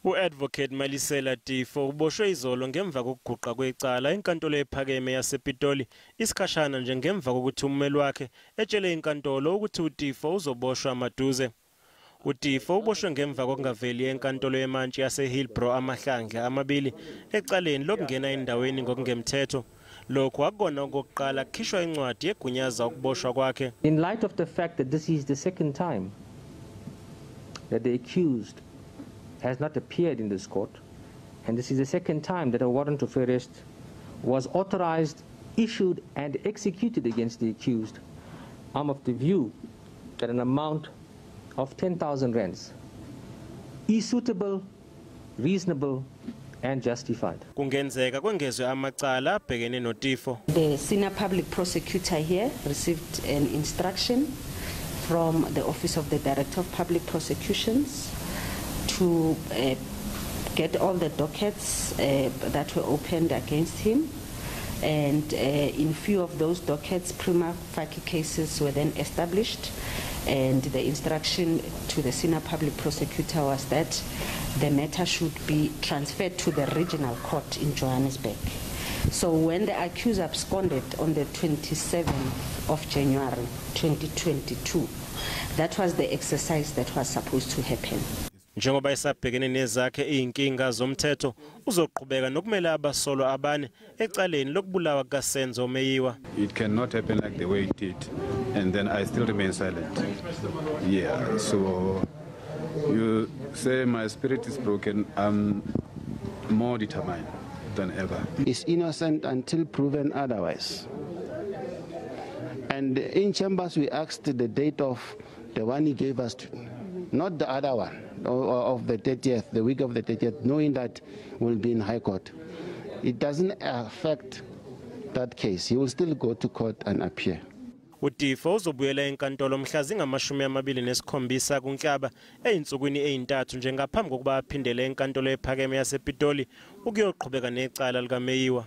uAdvocate Malesela Teffo uboshwe izolo ngemva kokuguqa kwecala enkantolo ephakeme yasePitoli isikhashana nje ngemva kokuthi ummeli wakhe etshele inkantolo ukuthi uTeffo uzoboshwa maduze. uTeffo uboshwe ngemva kokungaveli enkantoloyeMantshi yase-Hilbrow amahlandla amabili ecaleni lokungena endaweni ngokungemthetho. Lokhu akona okokuqala kukhishwa incwadi egunyaza ukuboshwa kwakhe. In light of the fact that this is the second time that the accused has not appeared in this court, and this is the second time that a warrant of arrest was authorized, issued and executed against the accused, I'm of the view that an amount of 10,000 rands is suitable, reasonable and justified. Kungenzeka kwengezwe amacala abhekene noTeffo. The senior public prosecutor here received an instruction from the Office of the Director of Public Prosecutions to get all the dockets that were opened against him, and in few of those dockets prima facie cases were then established, and the instruction to the senior public prosecutor was that the matter should be transferred to the regional court in Johannesburg. So when the accused absconded on the 27th of January 2022, that was the exercise that was supposed to happen. Njengoba esabhekene nezakhe izinkinga zomthetho uzoqhubeka nokumela abasolwa abane ecaleni lokubulawa kaSenzo Meyiwa. It cannot happen like the way it did, and then I still remain silent. Yeah, so you say my spirit is broken, I'm more determined than ever. Is innocent until proven otherwise. And in chambers we asked the date of the one he gave us, not the other one, of the 30th, the week of the 30th, knowing that we'll be in High Court. It doesn't affect that case. He will still go to court and appear. uTeffo uzobuyela enkantolo mhla zinga27 kuNhlaba eyinsukwini eyintathu njengaphambi kokuba aphindele enkantolo ephakeme yasePitoli ukuyoqhubeka necala likaMeyiwa.